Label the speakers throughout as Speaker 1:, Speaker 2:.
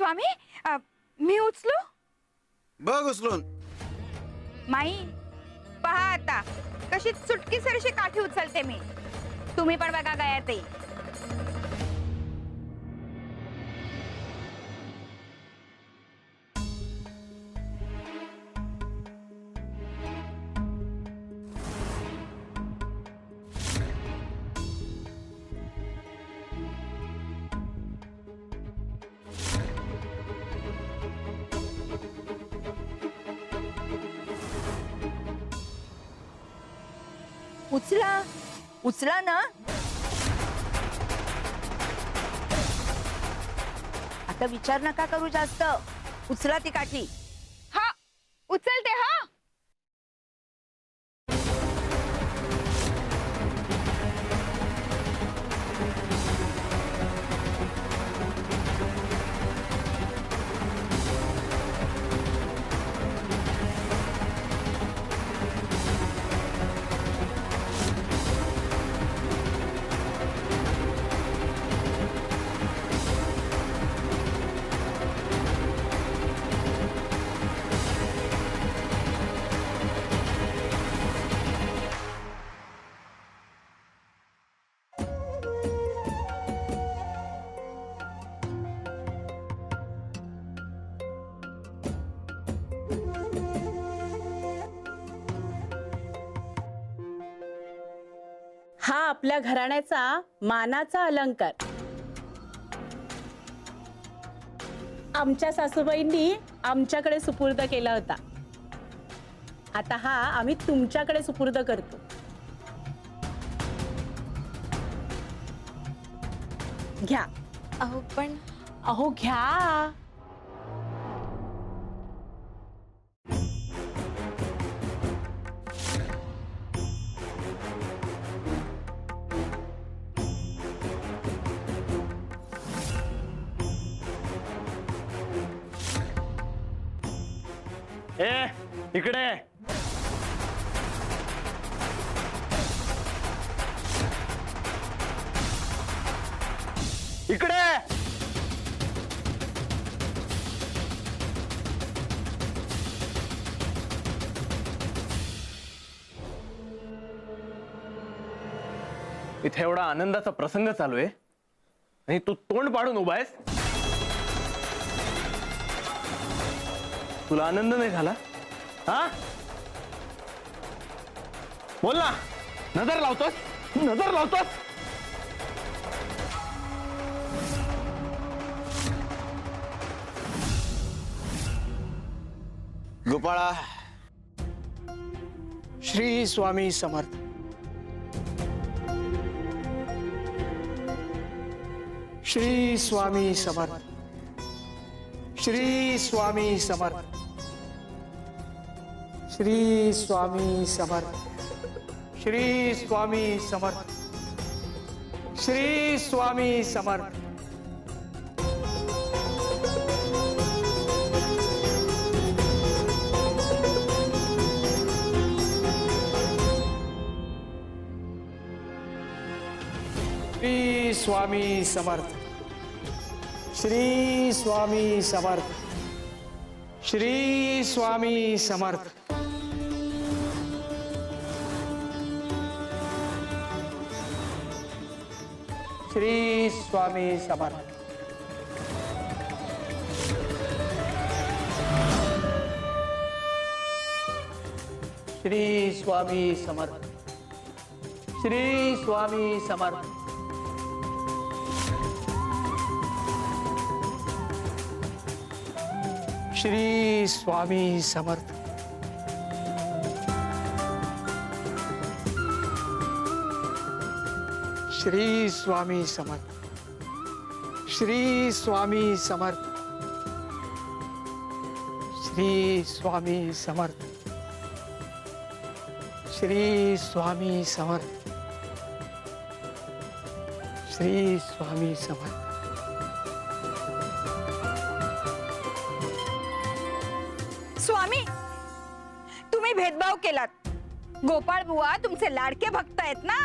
Speaker 1: स्वामी मी उचलू?
Speaker 2: बघ उचलून.
Speaker 1: माई पहा आता कशी चुटकी सरशी काठी उचलते मी. तुम्ही पण बघा गया ते. उचला उचला ना. आता विचार नका करू जास्त. उचला ती काठी. हा उचलते. हा
Speaker 3: हा आपल्या घराण्याचा मानाचा अलंकार आमच्या सासूबाईंनी आमच्याकडे सुपूर्द केला होता. आता हा आम्ही तुमच्याकडे सुपूर्द करतो. घ्या.
Speaker 1: अहो पण
Speaker 3: अहो घ्या.
Speaker 4: इकडे. इकडे. इथे एवढा आनंदाचा प्रसंग चालू आहे आणि तू तोंड पाडून उभा आहेस. तुला आनंद नाही झाला? हा बोल ना. नजर लावतोस. नजर लावतोस.
Speaker 2: गोपाळा.
Speaker 5: श्री स्वामी समर्थ. श्री स्वामी समर्थ. श्री स्वामी समर्थ. श्री स्वामी समर्थ. श्री स्वामी समर्थ. श्री स्वामी समर्थ. श्री स्वामी समर्थ. श्री स्वामी समर्थ. श्री स्वामी समर्थ. श्री स्वामी समर्थ. श्री स्वामी समर्थ. श्री स्वामी समर्थ. श्री स्वामी समर्थ. श्री स्वामी समर्थ. श्री स्वामी समर्थ. श्री स्वामी समर्थ. श्री स्वामी समर्थ. श्री स्वामी समर्थ.
Speaker 1: स्वामी तुम्ही भेदभाव केलात. गोपाळ बुवा तुमचे लाडके भक्त आहेत ना,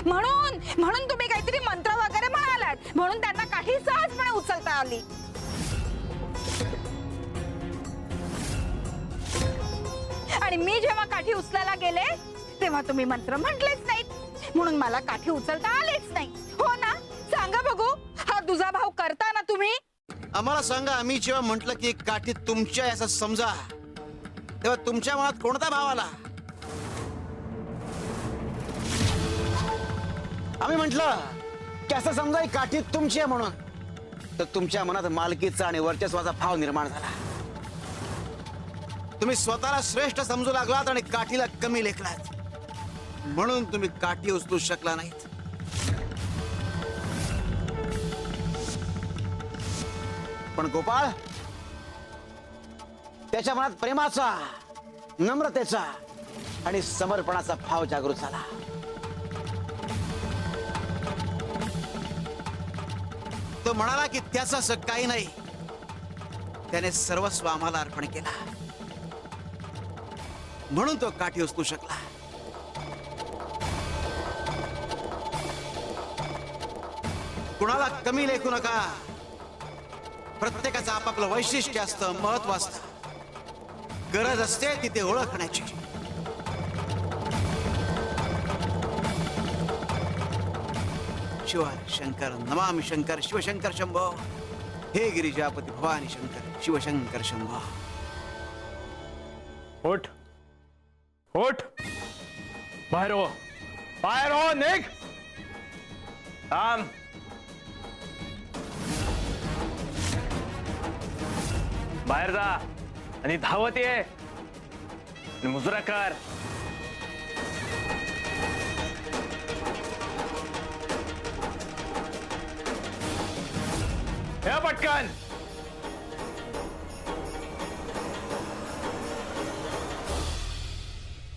Speaker 1: म्हणून तुम्ही काहीतरी मंत्र वगैरे म्हणालात. म्हणून त्यांना काठी सहजपणे उचलता आली. आणि मी जेव्हा काठी उचलायला गेले तेव्हा तुम्ही मंत्र म्हटलेच नाहीत, म्हणून मला काठी उचलता आलीच नाही. हो ना? सांगा बघू, हा दुजा भाव करता ना तुम्ही?
Speaker 2: आम्हाला सांगा, आम्ही जेव्हा म्हंटल की काठी तुमच्या आहे असं समजा, तेव्हा तुमच्या मनात कोणता भाव आला? आम्ही म्हंटल की असं समजा ही काठी तुमची आहे म्हणून, तर तुमच्या मनात मालकीचा आणि वर्चस्वाचा भाव निर्माण झाला. तुम्ही स्वतःला श्रेष्ठ समजू लागलात आणि काठीला कमी लेखलात, म्हणून तुम्ही काठी उचलू शकला नाहीत. पण गोपाळ, त्याच्या मनात प्रेमाचा, नम्रतेचा आणि समर्पणाचा भाव जागृत झाला. तो म्हणाला की त्याचं असं काही नाही, त्याने सर्वस्व आम्हाला अर्पण केला, म्हणून तो काठी उचलू शकला. कुणाला कमी लेखू नका. प्रत्येकाचं आपापलं वैशिष्ट्य असतं, महत्व असतं. गरज असते तिथे ओळखण्याची. शिवाय शंकर नमामि शंकर शिवशंकर शंभो. हे गिरिजापती भवानी शंकर शिवशंकर शंभो.
Speaker 4: उठ उठ, बाहेर हो, बाहेर हो, निघ. थांब. बाहेर जा आणि धावत ये आणि मुजरा कर. हे पटकन.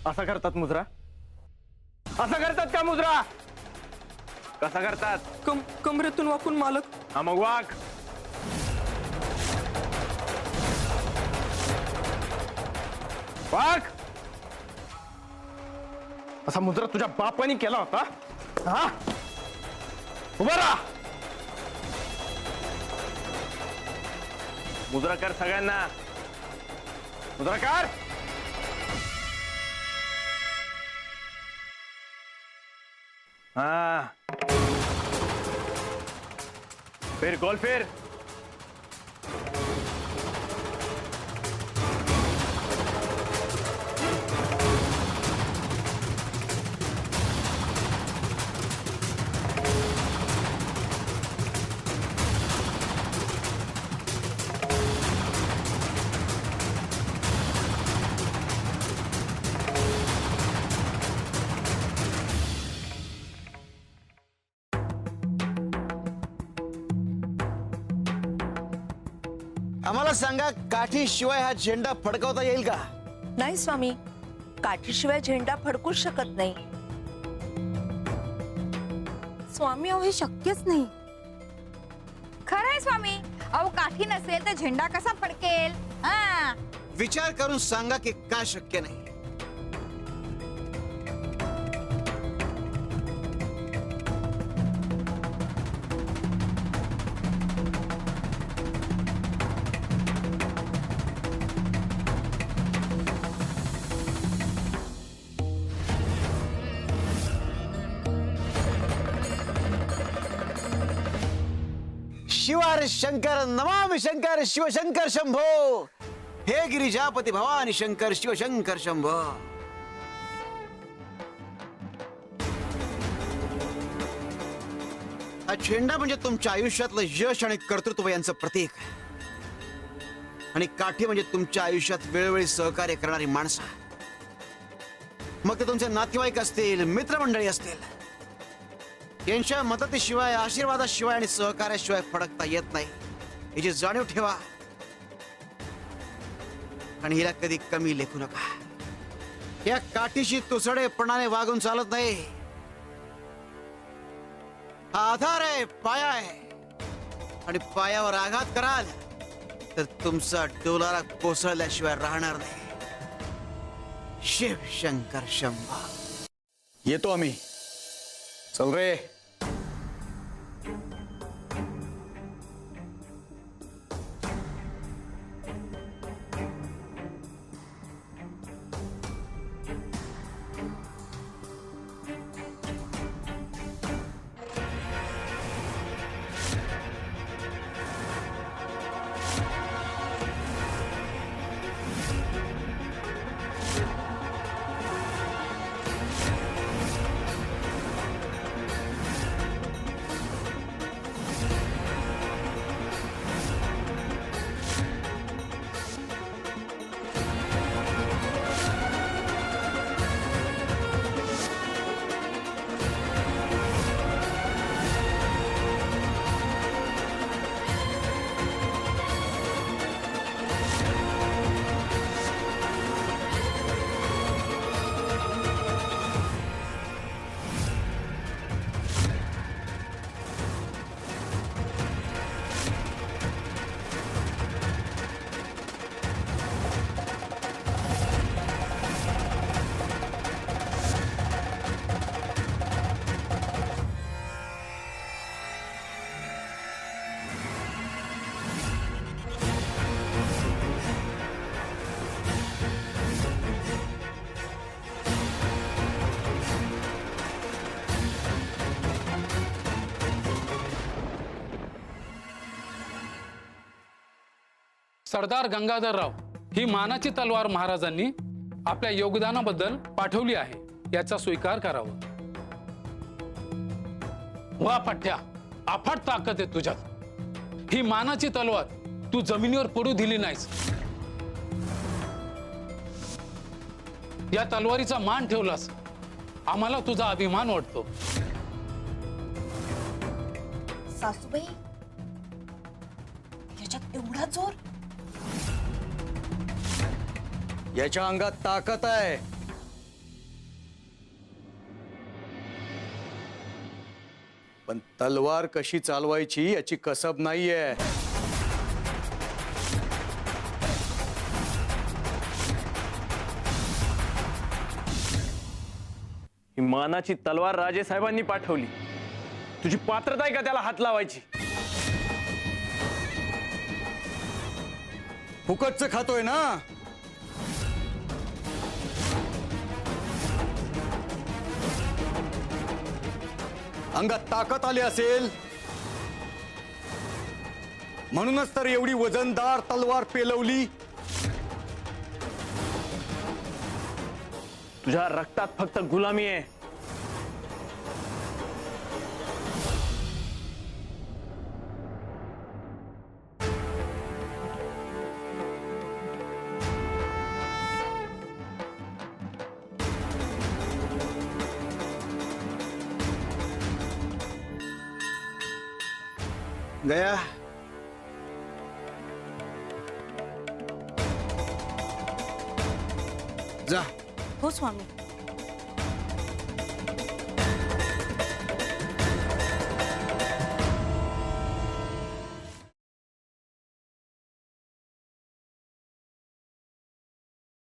Speaker 4: असा करतात मुजरा? असा करतात का मुजरा? कसा करतात?
Speaker 5: कमरेतून वाकून मालक.
Speaker 4: हा मग वाक. वाक. असा मुजरा तुझ्या बापाने केला होता? हा, उभा राहा. मुजरा कर सगळ्यांना. मुजरा कर. हाँ, फिर गोल फिर.
Speaker 2: आम्हाला सांगा, काठी शिवाय हा झेंडा फडकवता येईल का?
Speaker 6: नाही स्वामी, काठीशिवाय झेंडा फडकूच शकत नाही.
Speaker 3: स्वामी, अहो हे शक्यच नाही.
Speaker 1: खरंय स्वामी, अहो काठी नसेल तर झेंडा कसा फडकेल? हा,
Speaker 2: विचार करून सांगा की का शक्य नाही. शिवार शंकर नमामि शंकर शिवशंकर शंभो. हे गिरिजापती भवानी शंकर शिवशंकर शंभो. हा झेंडा म्हणजे तुमच्या आयुष्यातलं यश आणि कर्तृत्व यांचं प्रतीक, आणि काठी म्हणजे तुमच्या आयुष्यात वेळोवेळी सहकार्य करणारी माणसं. मग ते तुमचे नातेवाईक असतील, मित्रमंडळी असतील, यांच्या मदतीशिवाय, आशीर्वादाशिवाय आणि सहकार्याशिवाय फडकता येत नाही, याची जाणीव ठेवा. आणि हिला कधी कमी लेखू नका. या काठीशी तुसडेपणाने वागून चालत नाही. हा आधार आहे, पाया आहे, आणि पायावर आघात कराल तर तुमचा डोलारा कोसळल्याशिवाय राहणार नाही. शिव शंकर शंभो. येतो आम्ही. चल रे.
Speaker 7: सरदार गंगाधरराव ही मानाची तलवार महाराजांनी आपल्या योगदानाबद्दल पाठवली आहे, याचा स्वीकार करावा. वा पठ्या, अफाट ताकद आहे तुझ्यात. ही मानाची तलवार तू जमिनीवर पडू दिली नाहीस. या तलवारीचा मान ठेवलास, आम्हाला तुझा अभिमान वाटतो.
Speaker 3: सासूबाई, याच्यात एवढा जोर?
Speaker 8: याच्या अंगात ताकद आहे. पण तलवार कशी चालवायची याची कसब नाहीये.
Speaker 4: ही मानाची तलवार राजे साहेबांनी पाठवली. तुझी पात्रता आहे का त्याला हात लावायची?
Speaker 8: फुकटचं खातोय ना. अंगात ताकद आली असेल म्हणूनच तर एवढी वजनदार तलवार पेलवली.
Speaker 4: तुझ्या रक्तात फक्त गुलामी आहे.
Speaker 2: गया, जा.
Speaker 3: हो स्वामी.